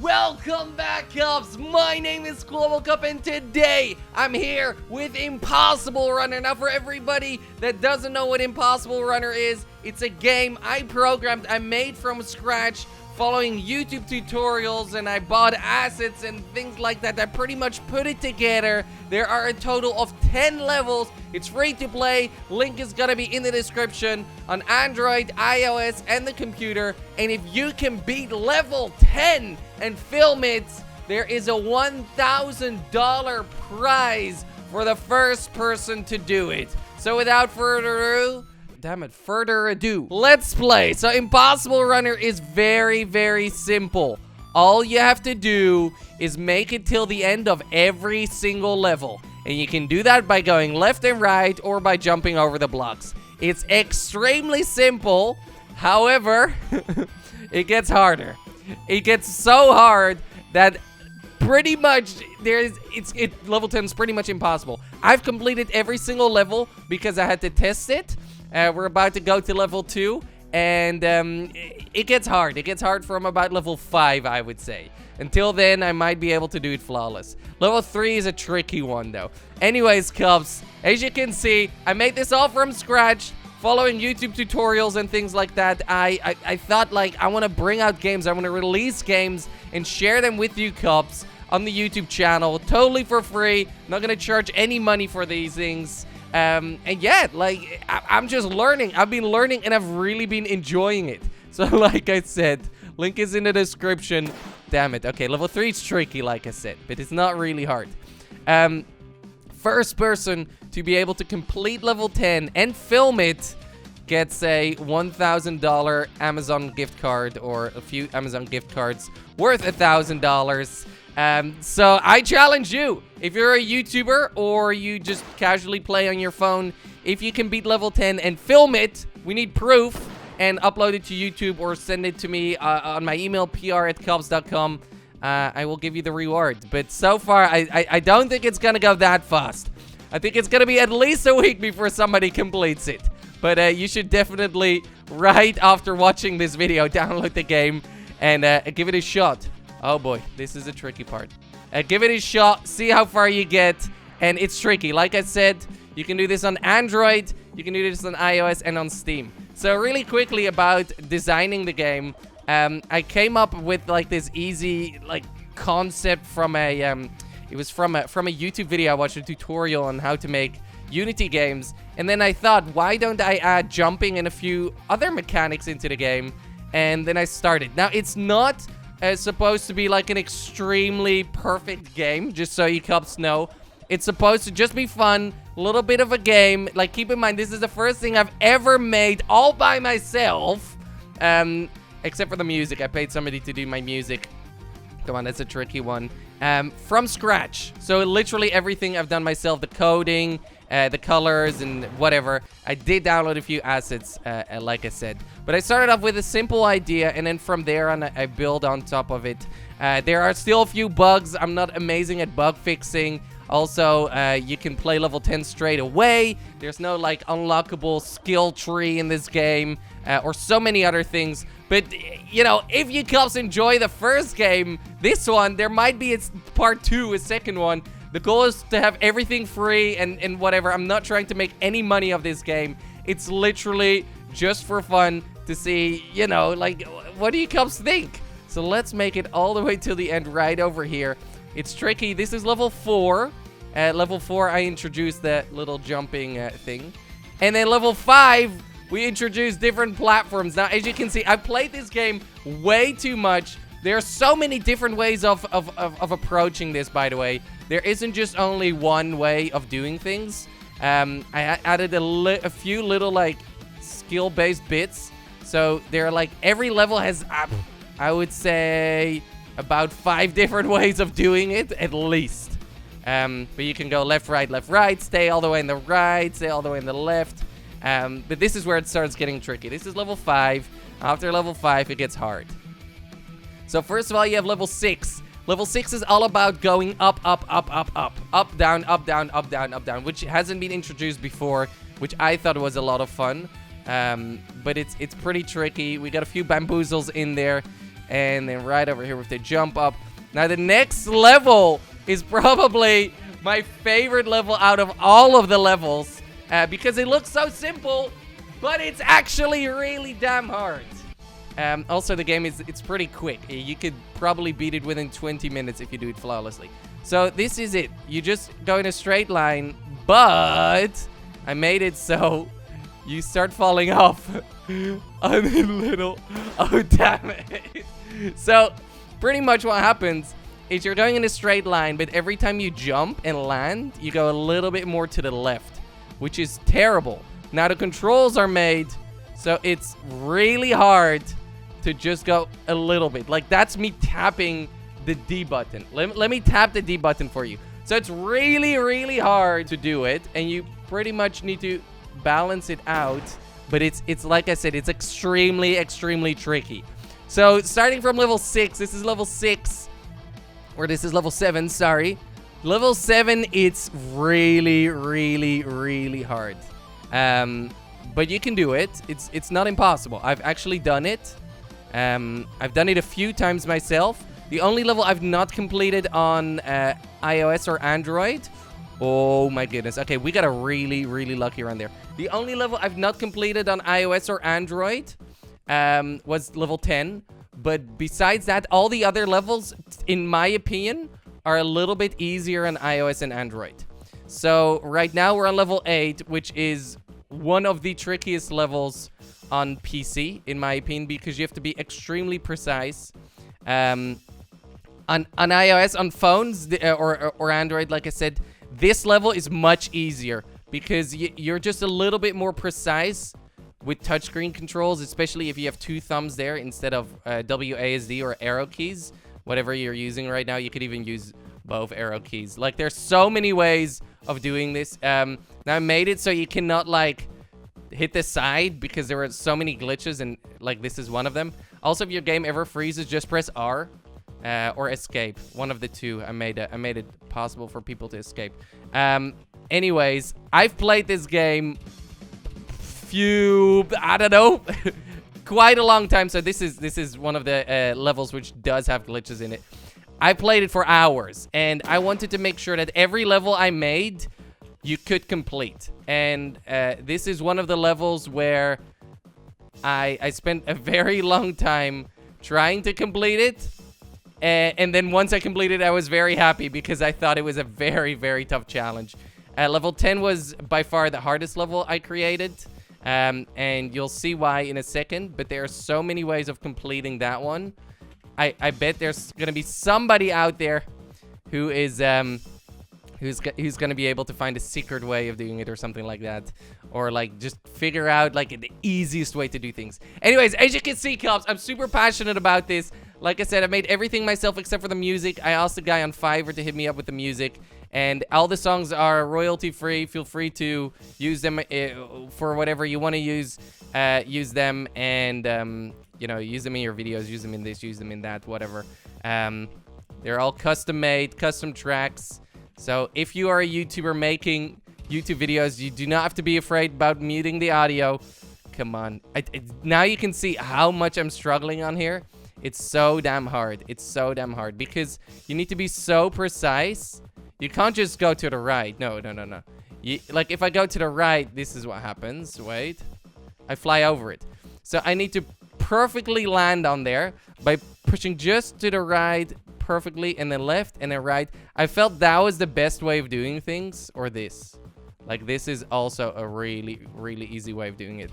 Welcome back, Cubs! My name is Kwebbelkop, and today I'm here with Impossible Runner. Now, for everybody that doesn't know what Impossible Runner is, it's a game I programmed, I made from scratch, following YouTube tutorials, and I bought assets and things like that. I pretty much put it together. There are a total of 10 levels. It's free to play. Link is gonna be in the description on Android, iOS, and the computer. And if you can beat level 10 and film it, there is a $1,000 prize for the first person to do it. So without further ado, let's play. So Impossible Runner is very, very simple. All you have to do is make it till the end of every single level. And you can do that by going left and right or by jumping over the blocks. It's extremely simple. However, it gets harder. It gets so hard that pretty much level 10 is pretty much impossible. I've completed every single level because I had to test it. We're about to go to level 2, and it gets hard. It gets hard from about level 5, I would say. Until then, I might be able to do it flawless. Level 3 is a tricky one, though. Anyways, Cubs, as you can see, I made this all from scratch, following YouTube tutorials and things like that. I thought, like, I want to bring out games. I want to release games and share them with you, Cubs, on the YouTube channel, totally for free. Not going to charge any money for these things. And yeah, like, I'm just learning. I've been learning, and I've really been enjoying it. So, like I said, link is in the description. Damn it. Okay, level 3 is tricky, like I said, but it's not really hard. First person to be able to complete level 10 and film it gets a $1,000 Amazon gift card, or a few Amazon gift cards worth $1,000. So I challenge you, if you're a YouTuber or you just casually play on your phone, if you can beat level 10 and film it, we need proof, and upload it to YouTube or send it to me on my email, pr@cubs.com. I will give you the reward. But so far, I don't think it's gonna go that fast. I think it's gonna be at least a week before somebody completes it. But you should definitely, right after watching this video, download the game and give it a shot. Oh boy, this is a tricky part. Give it a shot, see how far you get, and it's tricky. Like I said, you can do this on Android, you can do this on iOS, and on Steam. So really quickly about designing the game, I came up with like this easy like concept from a it was from a YouTube video. I watched a tutorial on how to make Unity games, and then I thought, why don't I add jumping and a few other mechanics into the game? And then I started. Now it's not supposed to be like an extremely perfect game, just so you Cubs know. It's supposed to just be fun, a little bit of a game. Like, keep in mind, this is the first thing I've ever made all by myself. Except for the music. I paid somebody to do my music. Come on, that's a tricky one. From scratch. So literally everything I've done myself. The coding, the colors, and whatever. I did download a few assets, like I said. But I started off with a simple idea, and then from there on, I build on top of it. There are still a few bugs. I'm not amazing at bug fixing. Also, you can play level 10 straight away. There's no, like, unlockable skill tree in this game, or so many other things. But, you know, if you Cubs enjoy the first game, this one, there might be part 2, a second one. The goal is to have everything free and whatever. I'm not trying to make any money of this game. It's literally just for fun to see, you know, like, what do you Cubs think? So let's make it all the way to the end right over here. It's tricky. This is level 4. Level 4, I introduced that little jumping thing. And then level 5, we introduced different platforms. Now, as you can see, I played this game way too much. There are so many different ways of approaching this, by the way. There isn't just only one way of doing things. I added a few little, like, skill-based bits. So, they're like, every level has, I would say, about 5 different ways of doing it, at least. But you can go left, right, stay all the way in the right, stay all the way in the left. But this is where it starts getting tricky. This is level 5. After level 5, it gets hard. So first of all, you have level 6. Level 6 is all about going up, up, up, up, up. Up, down, up, down, up, down, up, down. Which hasn't been introduced before, which I thought was a lot of fun. But it's pretty tricky. We got a few bamboozles in there. And then right over here with the jump up. Now, the next level is probably my favorite level out of all of the levels. Because it looks so simple, but it's actually really damn hard. Also, the game it's pretty quick. You could probably beat it within 20 minutes if you do it flawlessly. So this is it. You just go in a straight line, but I made it so you start falling off a little. Oh, damn it. So pretty much what happens is you're going in a straight line, but every time you jump and land, you go a little bit more to the left, which is terrible. Now, the controls are made so it's really hard to just go a little bit. Like, that's me tapping the D button. Let me tap the D button for you. So it's really, really hard to do it, and you pretty much need to balance it out. But it's like I said, it's extremely, extremely tricky. So starting from level 6, this is level 6, or this is level 7, sorry. Level 7, it's really, really, really hard. But you can do it. It's not impossible. I've actually done it. I've done it a few times myself. The only level I've not completed on iOS or Android. Oh my goodness. Okay, we got a really, really lucky run there. The only level I've not completed on iOS or Android was level 10. But besides that, all the other levels, in my opinion, are a little bit easier on iOS and Android. So right now we're on level 8, which is one of the trickiest levels on PC, in my opinion, because you have to be extremely precise. On iOS, on phones, or Android, like I said, this level is much easier because you're just a little bit more precise with touchscreen controls, especially if you have 2 thumbs there instead of WASD or arrow keys. Whatever you're using right now, you could even use both arrow keys. Like, there's so many ways of doing this. Now, I made it so you cannot, like, hit the side because there were so many glitches, and, like, this is one of them. Also, if your game ever freezes, just press R. Or escape, one of the two. I made it possible for people to escape. Anyways, I've played this game I don't know, quite a long time. So this is one of the levels which does have glitches in it. I played it for hours, and I wanted to make sure that every level I made, you could complete. And this is one of the levels where I spent a very long time trying to complete it. And then once I completed it, I was very happy because I thought it was a very, very tough challenge. Level 10 was by far the hardest level I created. And you'll see why in a second. But there are so many ways of completing that one. I bet there's going to be somebody out there who is who's going to be able to find a secret way of doing it or something like that. Or, like, just figure out, like, the easiest way to do things. Anyways, as you can see, Cops, I'm super passionate about this. Like I said, I made everything myself except for the music. I asked the guy on Fiverr to hit me up with the music. And all the songs are royalty-free. Feel free to use them for whatever you want to use. Use them and, you know, use them in your videos. Use them in this, use them in that, whatever. They're all custom-made, custom tracks. So if you are a YouTuber making YouTube videos, you do not have to be afraid about muting the audio. Come on. Now you can see how much I'm struggling on here. It's so damn hard. It's so damn hard because you need to be so precise. You can't just go to the right. No. Like, if I go to the right, this is what happens. Wait. I fly over it. So I need to perfectly land on there by pushing just to the right perfectly, and then left, and then right. I felt that was the best way of doing things, or this. Like, this is also a really, really easy way of doing it.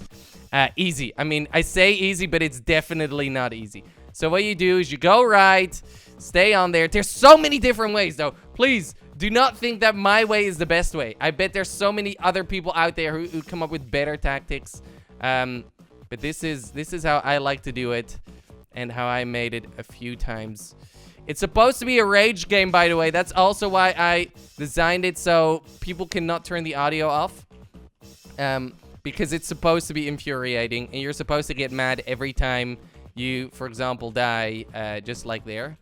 Easy. I mean, I say easy, but it's definitely not easy. So what you do is you go right, stay on there. There's so many different ways, though. Please, do not think that my way is the best way. I bet there's so many other people out there who come up with better tactics. But this is how I like to do it, and how I made it a few times. It's supposed to be a rage game, by the way. That's also why I designed it so people cannot turn the audio off. Because it's supposed to be infuriating, and you're supposed to get mad every time you, for example, die, just like there.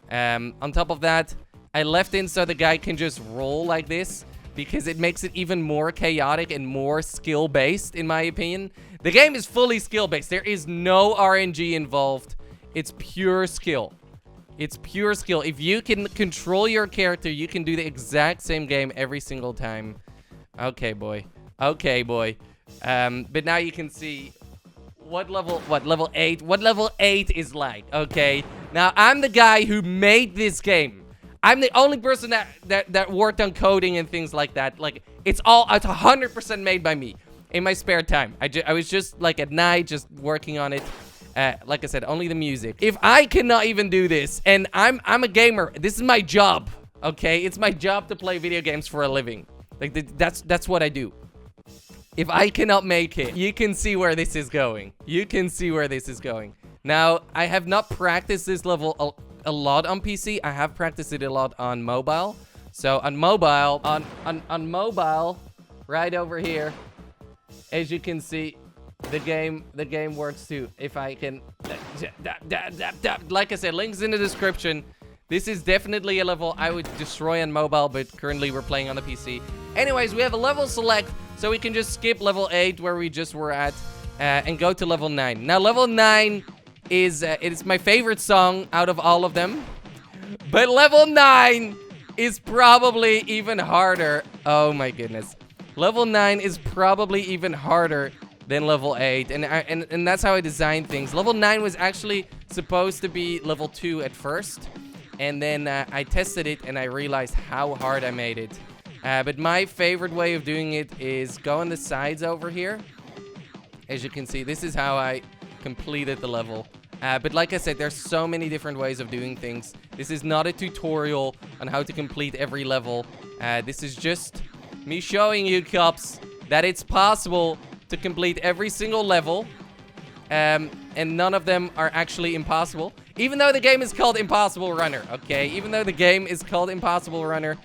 On top of that, I left in so the guy can just roll like this, because it makes it even more chaotic and more skill-based, in my opinion. The game is fully skill-based. There is no RNG involved. It's pure skill. It's pure skill. If you can control your character, you can do the exact same game every single time. Okay, boy. Okay, boy. But now you can see what level 8? What level 8 is like, okay? Now, I'm the guy who made this game. I'm the only person that worked on coding and things like that. Like, it's 100% made by me in my spare time. I was just, like, at night, just working on it. Like I said, only the music. If I cannot even do this, and I'm a gamer, this is my job, okay? It's my job to play video games for a living. Like, that's what I do. If I cannot make it, you can see where this is going. You can see where this is going. Now, I have not practiced this level a lot on PC. I have practiced it a lot on mobile. So on mobile, on mobile, right over here, as you can see, the game works too. If I can, like I said, links in the description. This is definitely a level I would destroy on mobile, but currently we're playing on the PC. Anyways, we have a level select, so we can just skip level 8 where we just were at, and go to level 9. Now, level 9 is it's my favorite song out of all of them, but level 9 is probably even harder. Oh my goodness, level 9 is probably even harder than level 8, and that's how I designed things. Level 9 was actually supposed to be level 2 at first, and then I tested it and I realized how hard I made it. But my favorite way of doing it is go on the sides over here. As you can see, this is how I completed the level. But like I said, there's so many different ways of doing things. This is not a tutorial on how to complete every level. This is just me showing you, cops, that it's possible to complete every single level. And none of them are actually impossible. Even though the game is called Impossible Runner, okay? Even though the game is called Impossible Runner,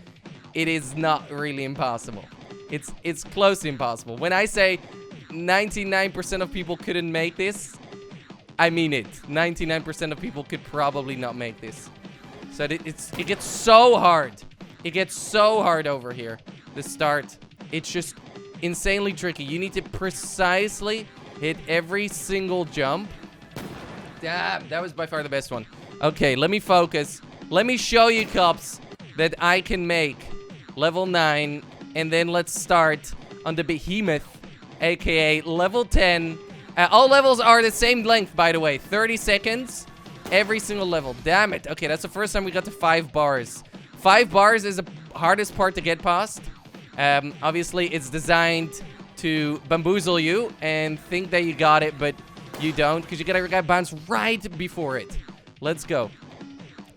it is not really impossible. It's close to impossible. When I say 99% of people couldn't make this, I mean it. 99% of people could probably not make this. So it gets so hard. It gets so hard over here. The start, it's just insanely tricky. You need to precisely hit every single jump. Damn, that was by far the best one. Okay, let me focus. Let me show you, cops, that I can make level 9, and then let's start on the behemoth, aka level 10. All levels are the same length, by the way, 30 seconds every single level. Damn it. Okay, that's the first time we got to 5 bars. 5 bars is the hardest part to get past. Obviously, it's designed to bamboozle you and think that you got it, but you don't, because you gotta bounce right before it. Let's go.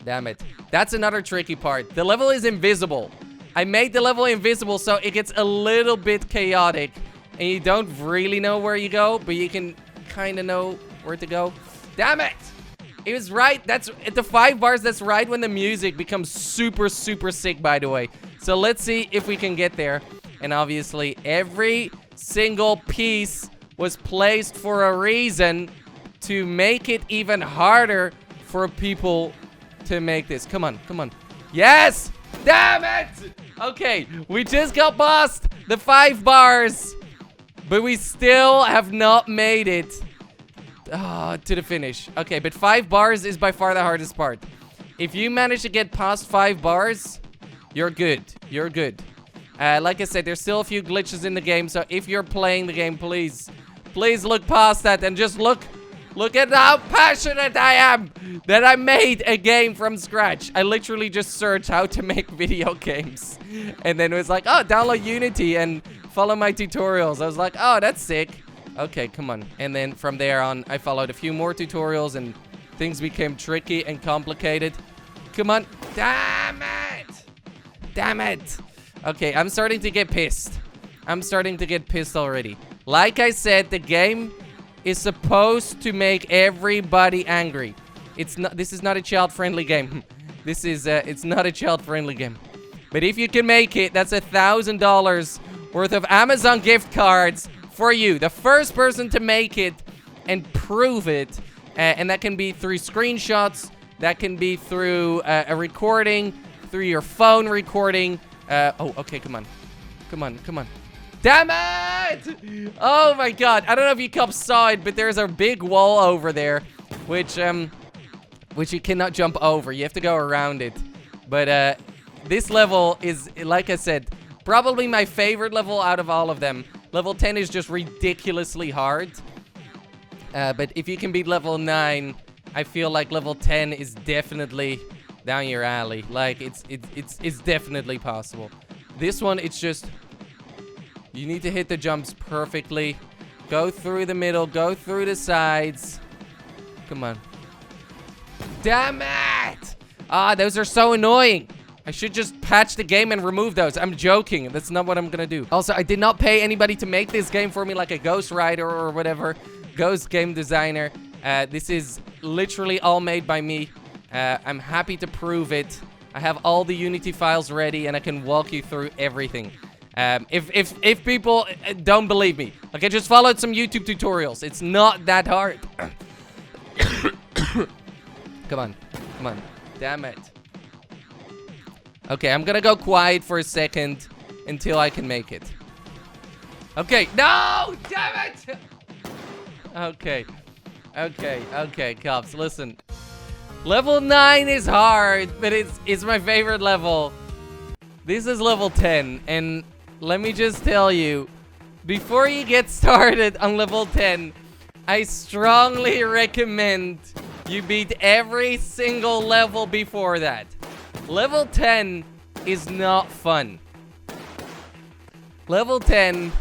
Damn it. That's another tricky part. The level is invisible. I made the level invisible, so it gets a little bit chaotic, and you don't really know where you go, but you can kind of know where to go. Damn it! It was right. That's at the 5 bars. That's right when the music becomes super, super sick, by the way. So let's see if we can get there. And obviously, every single piece was placed for a reason to make it even harder for people to make this. Come on, come on. Yes! Damn it! Okay, we just got past the 5 bars, but we still have not made it to the finish. Okay, but 5 bars is by far the hardest part. If you manage to get past 5 bars, you're good. You're good. Like I said, there's still a few glitches in the game, so if you're playing the game, please look past that and just look at how passionate I am that I made a game from scratch. I literally just searched how to make video games, and then it was like, oh, download Unity and follow my tutorials. I was like, oh, that's sick. Okay, come on. And then from there on, I followed a few more tutorials, and things became tricky and complicated. Come on. Damn it! Damn it! Okay, I'm starting to get pissed. I'm starting to get pissed already. Like I said, the game is supposed to make everybody angry. This is not a child-friendly game. It's not a child-friendly game. But if you can make it, that's $1,000 worth of Amazon gift cards for you. The first person to make it and prove it, and that can be through screenshots, that can be through a recording, through your phone recording. Oh, okay, come on. Come on, come on. Damn it! Oh my god. I don't know if you cops saw it, but there's a big wall over there, which which you cannot jump over. You have to go around it. But this level is, like I said, probably my favorite level out of all of them. Level 10 is just ridiculously hard. But if you can beat level 9, I feel like level 10 is definitely down your alley. Like, it's definitely possible. This one, it's just, you need to hit the jumps perfectly. Go through the middle, go through the sides. Come on. Damn it! Ah, those are so annoying. I should just patch the game and remove those. I'm joking. That's not what I'm gonna do. Also, I did not pay anybody to make this game for me, like a ghostwriter or whatever. Ghost game designer. This is literally all made by me. I'm happy to prove it. I have all the Unity files ready, and I can walk you through everything. If people don't believe me, like, I just followed some YouTube tutorials. It's not that hard. Come on. Come on. Damn it. Okay, I'm gonna go quiet for a second until I can make it. Okay. No! Damn it! Okay. Okay, cops, listen. Level 9 is hard, but it's my favorite level. This is level 10, and let me just tell you, before you get started on level 10, I strongly recommend you beat every single level before that. Level 10 is not fun. Level 10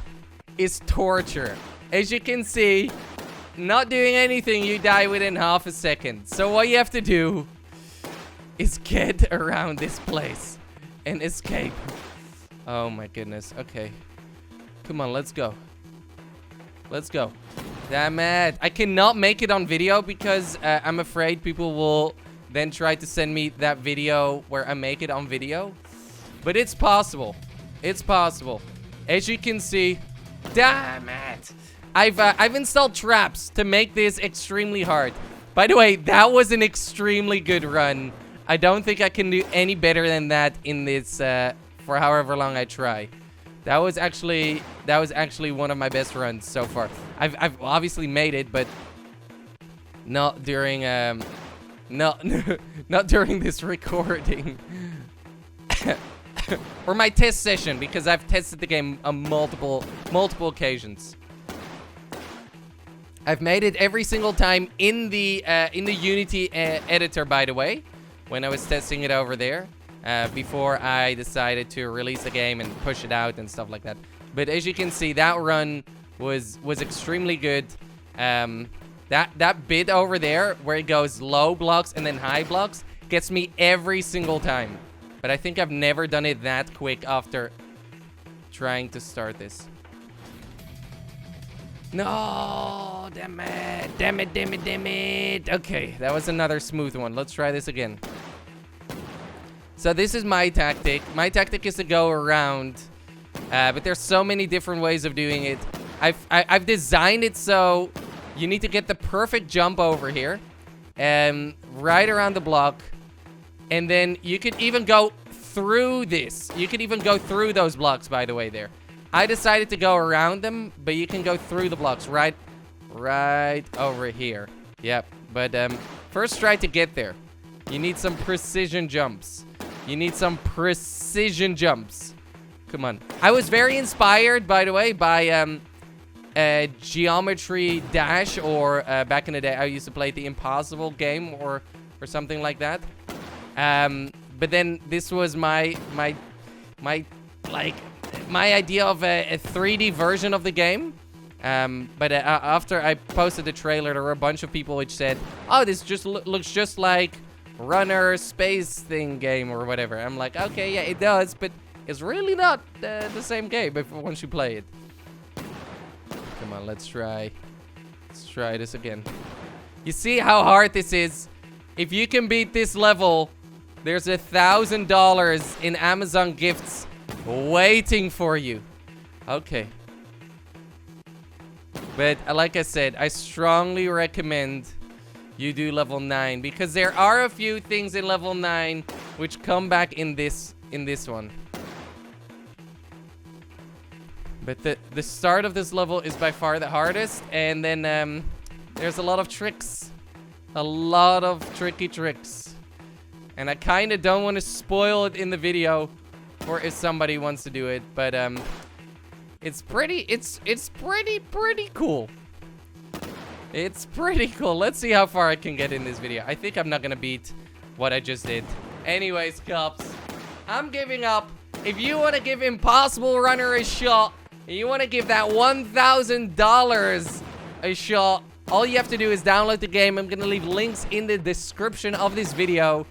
is torture. As you can see, not doing anything, you die within half a second. So what you have to do is get around this place and escape. Oh my goodness. Okay. Come on, let's go. Let's go. Damn it. I cannot make it on video because I'm afraid people will then try to send me that video where I make it on video. But it's possible. It's possible. As you can see, damn it. I've installed traps to make this extremely hard. By the way, that was an extremely good run. I don't think I can do any better than that in this for however long I try. That was actually one of my best runs so far. I've obviously made it, but not during not during this recording. Or my test session, because I've tested the game on multiple occasions. I've made it every single time in the Unity editor, by the way, when I was testing it over there, before I decided to release the game and push it out and stuff like that. But as you can see, that run was extremely good. That bit over there where it goes low blocks and then high blocks gets me every single time. But I think I've never done it that quick after trying to start this. No, damn it, damn it, damn it, damn it. Okay, that was another smooth one. Let's try this again. So this is my tactic. My tactic is to go around, but there's so many different ways of doing it. I've designed it so you need to get the perfect jump over here, right around the block, and then you could even go through this. You could even go through those blocks, by the way, there. I decided to go around them, but you can go through the blocks right over here. Yep, but first try to get there. You need some precision jumps. You need some precision jumps. Come on. I was very inspired, by the way, by Geometry Dash, or back in the day I used to play the Impossible game or something like that. But then this was my idea of a 3D version of the game. But after I posted the trailer, there were a bunch of people which said, "Oh, this just looks just like Runner Space Thing game or whatever." I'm like, okay, yeah, it does, but it's really not the same game once you play it. Come on, let's try this again. You see how hard this is? If you can beat this level, there's $1,000 in Amazon gifts waiting for you. Okay. But like I said, I strongly recommend you do level 9, because there are a few things in level 9 which come back in this one. But the start of this level is by far the hardest, and then there's a lot of tricks a lot of tricky tricks. And I kind of don't want to spoil it in the video for if somebody wants to do it, but it's pretty cool. It's pretty cool. Let's see how far I can get in this video. I think I'm not gonna beat what I just did. Anyways, cops, I'm giving up. If you want to give Impossible Runner a shot, and you want to give that $1,000 a shot, all you have to do is download the game. I'm gonna leave links in the description of this video.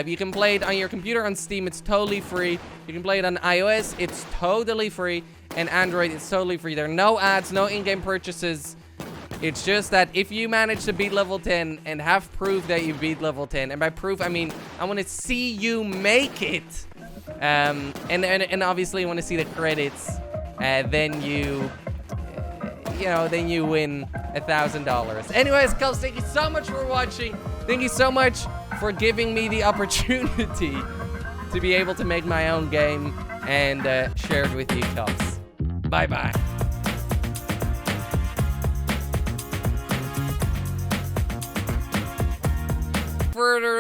You can play it on your computer on Steam. It's totally free. You can play it on iOS. It's totally free. And Android, it's totally free. There are no ads, no in-game purchases. It's just that if you manage to beat level 10 and have proof that you beat level 10, and by proof, I mean, I want to see you make it. And obviously I want to see the credits. Then you win $1,000. Anyways, guys, thank you so much for watching. Thank you so much for giving me the opportunity to be able to make my own game and share it with you, cops. Bye-bye. Further